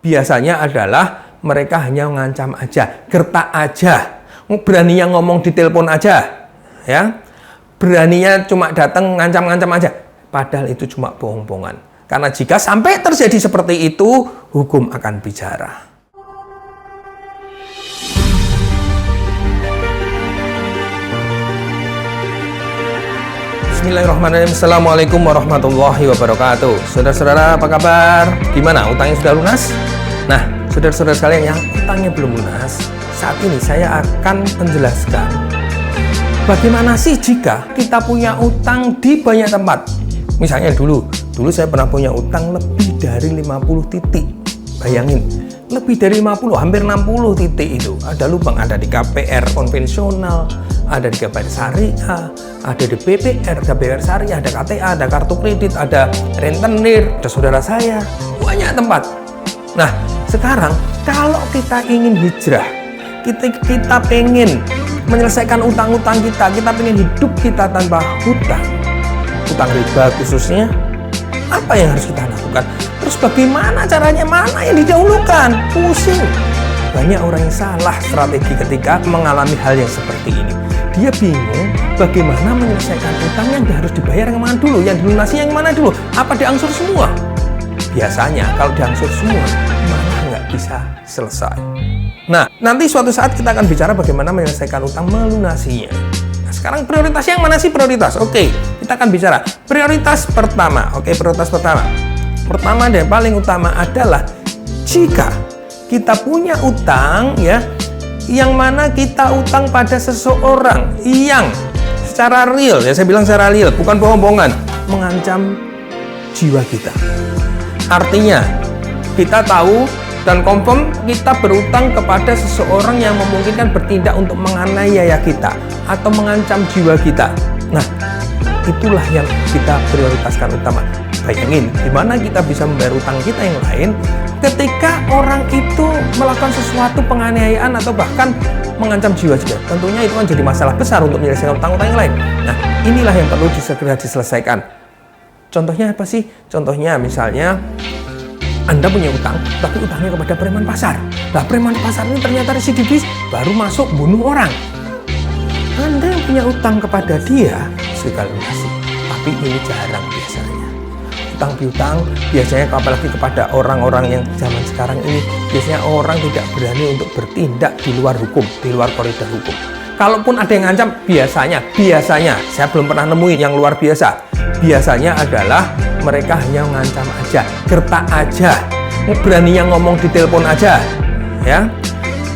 biasanya adalah mereka hanya mengancam aja, gertak aja, beraninya ngomong di telepon aja, ya, beraninya cuma datang ngancam-ngancam aja, padahal itu cuma bohong-bohongan. Karena jika sampai terjadi seperti itu, hukum akan bicara. Bismillahirrahmanirrahim. Assalamualaikum warahmatullahi wabarakatuh. Saudara-saudara, apa kabar? Gimana? Utangnya sudah lunas? Nah, saudara-saudara sekalian yang utangnya belum lunas, saat ini saya akan menjelaskan bagaimana sih jika kita punya utang di banyak tempat. Misalnya dulu saya pernah punya utang lebih dari 50 titik. Bayangin, lebih dari 50, hampir 60 titik itu. Ada lubang, ada di KPR konvensional, ada di KPR Syariah, ada di BPR, ada BPR Syariah, ada KTA, ada kartu kredit, ada rentenir, ada saudara saya, banyak tempat. Nah, sekarang kalau kita ingin hijrah, kita pengen menyelesaikan utang-utang kita pengen hidup kita tanpa hutang riba khususnya, apa yang harus kita lakukan? Terus bagaimana caranya? Mana yang didahulukan? Pusing. Banyak orang yang salah strategi ketika mengalami hal yang seperti ini. Dia bingung bagaimana menyelesaikan utang yang harus dibayar yang mana dulu, yang dilunasi yang mana dulu, apa diangsur semua? Biasanya kalau diangsur semua malah nggak bisa selesai. Nah, nanti suatu saat kita akan bicara bagaimana menyelesaikan utang melunasinya. Nah, sekarang prioritas yang mana sih prioritas? Oke, kita akan bicara prioritas pertama. Oke, prioritas pertama dan paling utama adalah jika kita punya utang, ya, yang mana kita utang pada seseorang yang secara real, ya saya bilang secara real, bukan bohong-bohongan, mengancam jiwa kita. Artinya kita tahu dan confirm kita berutang kepada seseorang yang memungkinkan bertindak untuk menganiaya kita atau mengancam jiwa kita. Nah, itulah yang kita prioritaskan utama. Bayangin, gimana kita bisa membayar utang kita yang lain ketika orang itu melakukan sesuatu penganiayaan atau bahkan mengancam jiwa juga. Tentunya itu kan jadi masalah besar untuk menyelesaikan utang-utang yang lain. Nah, inilah yang perlu segera diselesaikan. Contohnya apa sih? Contohnya misalnya Anda punya utang, tapi utangnya kepada preman pasar. Nah, preman pasar ini ternyata residivis, baru masuk bunuh orang. Anda yang punya utang kepada dia, segala lunasi. Tapi ini jarang biasanya. Utang piutang biasanya apalagi kepada orang-orang yang zaman sekarang ini, biasanya orang tidak berani untuk bertindak di luar hukum, di luar koridor hukum. Kalaupun ada yang ngancam, biasanya saya belum pernah nemuin yang luar biasa. Biasanya adalah mereka hanya mengancam aja, gertak aja, beraninya ngomong di telepon aja, ya,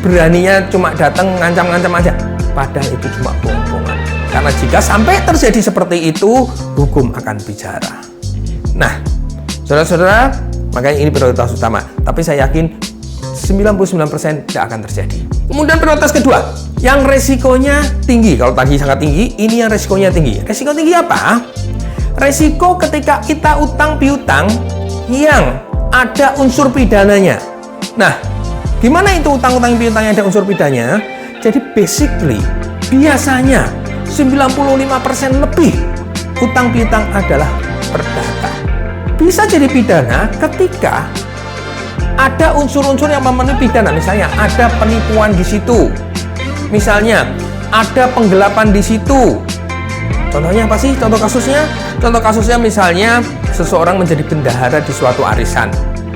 beraninya cuma datang ngancam-ngancam aja, padahal itu cuma bohong-bohongan. Karena jika sampai terjadi seperti itu, hukum akan bicara. Nah, saudara-saudara, makanya ini prioritas utama. Tapi saya yakin 99% tidak akan terjadi. Kemudian prioritas kedua, yang resikonya tinggi. Kalau tadi sangat tinggi, ini yang resikonya tinggi. Resiko tinggi apa? Resiko ketika kita utang piutang yang ada unsur pidananya. Nah, gimana itu utang-utang piutang yang ada unsur pidananya? Jadi basically, biasanya 95% lebih utang piutang adalah perdata. Bisa jadi pidana ketika ada unsur-unsur yang memenuhi pidana. Misalnya ada penipuan di situ, misalnya ada penggelapan di situ. Contohnya apa sih? Contoh kasusnya misalnya seseorang menjadi bendahara di suatu arisan,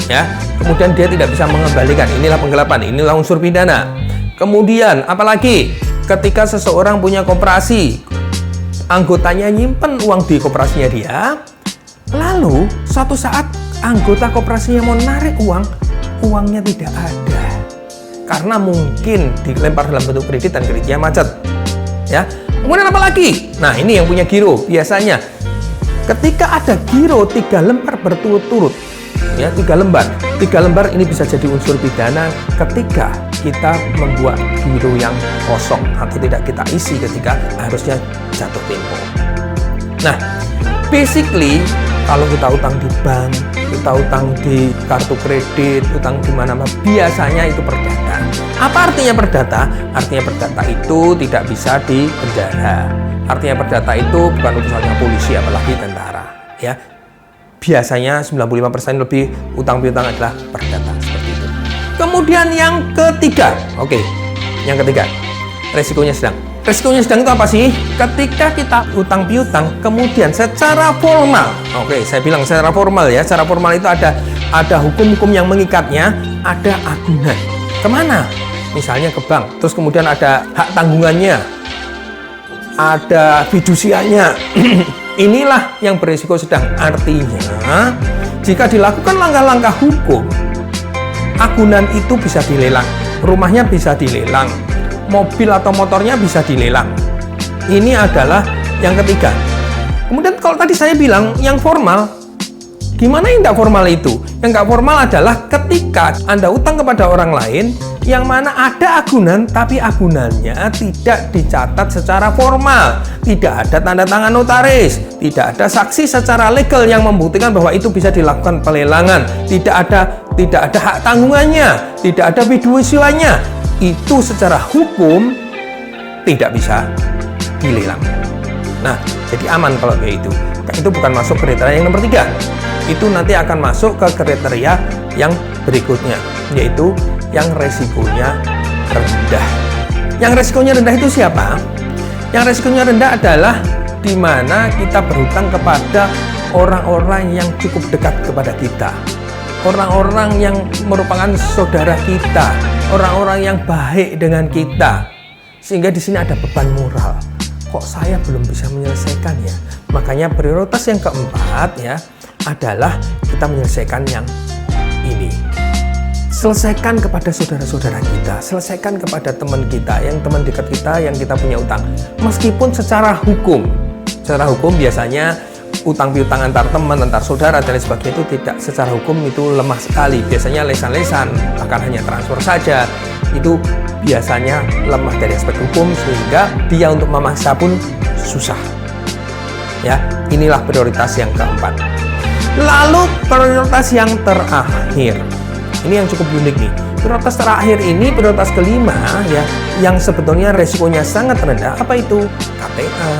ya. Kemudian dia tidak bisa mengembalikan. Inilah penggelapan, inilah unsur pidana. Kemudian apalagi ketika seseorang punya koperasi, anggotanya nyimpen uang di koperasinya dia. Lalu, suatu saat anggota koperasinya mau narik uangnya tidak ada. Karena mungkin dilempar dalam bentuk kredit dan kreditnya macet. Ya. Kemudian apa lagi? Nah, ini yang punya giro. Biasanya, ketika ada giro 3 lembar berturut-turut, ya, 3 lembar. 3 lembar ini bisa jadi unsur pidana ketika kita membuat giro yang kosong atau tidak kita isi ketika harusnya jatuh tempo. Nah, basically, kalau kita utang di bank, kita utang di kartu kredit, utang di mana-mana, biasanya itu perdata. Apa artinya perdata? Artinya perdata itu tidak bisa dipenjara. Artinya perdata itu bukan urusannya polisi, apalagi tentara. Ya, biasanya 95% lebih utang piutang adalah perdata seperti itu. Kemudian yang ketiga, yang ketiga, resikonya sedang. Resikonya sedang itu apa sih? Ketika kita utang piutang, kemudian secara formal, saya bilang secara formal ya, secara formal itu ada hukum-hukum yang mengikatnya, ada agunan. Kemana? Misalnya ke bank, terus kemudian ada hak tanggungannya, ada fidusianya. Inilah yang berisiko sedang. Artinya, jika dilakukan langkah-langkah hukum, agunan itu bisa dilelang, rumahnya bisa dilelang, mobil atau motornya bisa dilelang. Ini adalah yang ketiga. Kemudian kalau tadi saya bilang yang formal, gimana yang tidak formal itu? Yang nggak formal adalah ketika Anda utang kepada orang lain, yang mana ada agunan, tapi agunannya tidak dicatat secara formal, tidak ada tanda tangan notaris, tidak ada saksi secara legal yang membuktikan bahwa itu bisa dilakukan pelelangan, tidak ada hak tanggungannya, tidak ada fidusianya. Itu secara hukum tidak bisa dilelang. Nah, jadi aman kalau kayak itu. Itu bukan masuk kriteria yang nomor 3. Itu nanti akan masuk ke kriteria yang berikutnya, yaitu yang resikonya rendah. Yang resikonya rendah itu siapa? Yang resikonya rendah adalah di mana kita berhutang kepada orang-orang yang cukup dekat kepada kita, orang-orang yang merupakan saudara kita, orang-orang yang baik dengan kita, sehingga di sini ada beban moral. Kok saya belum bisa menyelesaikan ya? Makanya prioritas yang keempat ya adalah kita menyelesaikan yang ini. Selesaikan kepada saudara-saudara kita, selesaikan kepada teman kita, yang teman dekat kita, yang kita punya utang. Meskipun secara hukum biasanya utang piutang antar teman, antar saudara dan lain sebagainya itu tidak, secara hukum itu lemah sekali. Biasanya lesan-lesan, bahkan hanya transfer saja. Itu biasanya lemah dari aspek hukum, sehingga dia untuk memaksa pun susah. Ya, inilah prioritas yang keempat. Lalu prioritas yang terakhir. Ini yang cukup unik nih. Prioritas terakhir ini, prioritas kelima ya, yang sebetulnya resikonya sangat rendah. Apa itu? KTA,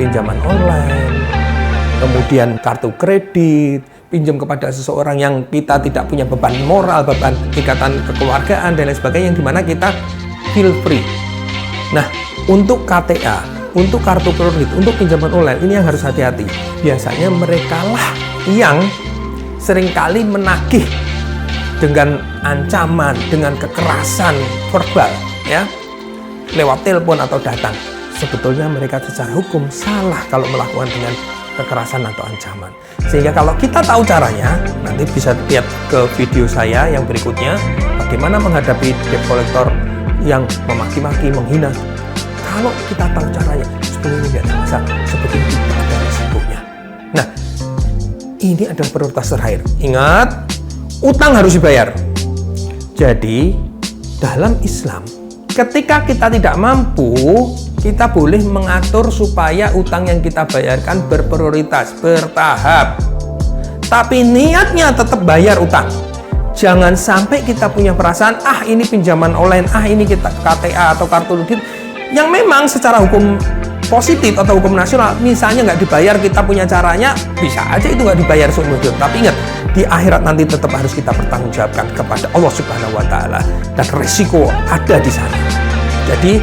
pinjaman online, kemudian kartu kredit, pinjam kepada seseorang yang kita tidak punya beban moral, beban ikatan kekeluargaan dan lain sebagainya, yang dimana kita feel free. Nah, untuk KTA, untuk kartu kredit, untuk pinjaman online, ini yang harus hati-hati. Biasanya mereka lah yang seringkali menagih dengan ancaman, dengan kekerasan verbal, ya, lewat telepon atau datang. Sebetulnya mereka secara hukum salah kalau melakukan dengan kekerasan atau ancaman. Sehingga kalau kita tahu caranya, nanti bisa lihat ke video saya yang berikutnya, bagaimana menghadapi debt collector yang memaki-maki, menghina. Kalau kita tahu caranya, sebetulnya tidak ada masalah, sebetulnya tidak ada resikonya. Nah, ini adalah prioritas terakhir. Ingat, utang harus dibayar. Jadi, dalam Islam, ketika kita tidak mampu, kita boleh mengatur supaya utang yang kita bayarkan berprioritas, bertahap. Tapi niatnya tetap bayar utang. Jangan sampai kita punya perasaan, ini pinjaman online, ini kita KTA atau kartu kredit, yang memang secara hukum positif atau hukum nasional, misalnya nggak dibayar, kita punya caranya, bisa aja itu nggak dibayar seumur hidup. Tapi ingat, di akhirat nanti tetap harus kita bertanggungjawabkan kepada Allah Subhanahu wa Ta'ala, dan resiko ada di sana. Jadi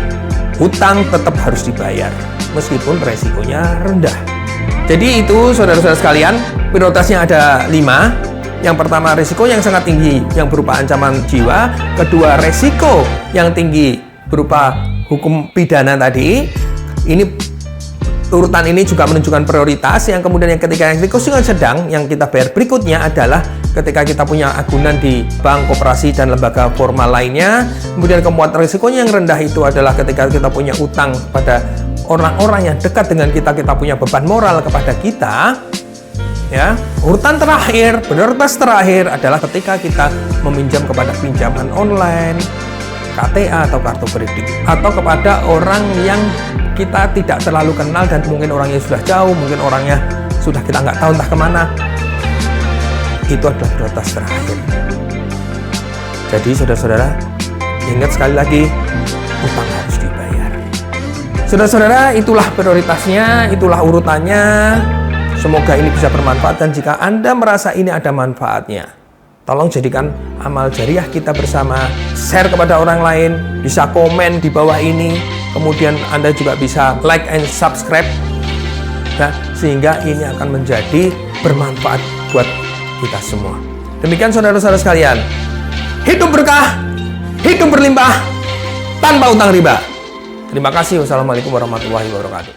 hutang tetap harus dibayar meskipun resikonya rendah. Jadi itu saudara-saudara sekalian, prioritasnya ada 5. Yang pertama, resiko yang sangat tinggi yang berupa ancaman jiwa. Kedua, resiko yang tinggi berupa hukum pidana tadi. Ini urutan ini juga menunjukkan prioritas. Yang kemudian yang ketiga, yang risiko sedang yang kita bayar berikutnya adalah ketika kita punya agunan di bank, koperasi, dan lembaga formal lainnya. Kemudian kemudian risikonya yang rendah itu adalah ketika kita punya utang pada orang-orang yang dekat dengan kita, kita punya beban moral kepada kita. Ya, urutan terakhir, prioritas terakhir adalah ketika kita meminjam kepada pinjaman online, KTA atau kartu kredit, atau kepada orang yang kita tidak terlalu kenal dan mungkin orangnya sudah jauh, mungkin orangnya sudah kita nggak tahu entah kemana. Itu adalah prioritas terakhir. Jadi saudara-saudara, ingat sekali lagi, utang harus dibayar. Saudara-saudara, itulah prioritasnya, itulah urutannya. Semoga ini bisa bermanfaat, dan jika Anda merasa ini ada manfaatnya, Tolong jadikan amal jariah kita bersama, share kepada orang lain, bisa komen di bawah ini, kemudian Anda juga bisa like and subscribe, ya, sehingga ini akan menjadi bermanfaat buat kita semua. Demikian saudara-saudara sekalian, hidup berkah, hidup berlimpah, tanpa utang riba. Terima kasih. Wassalamualaikum warahmatullahi wabarakatuh.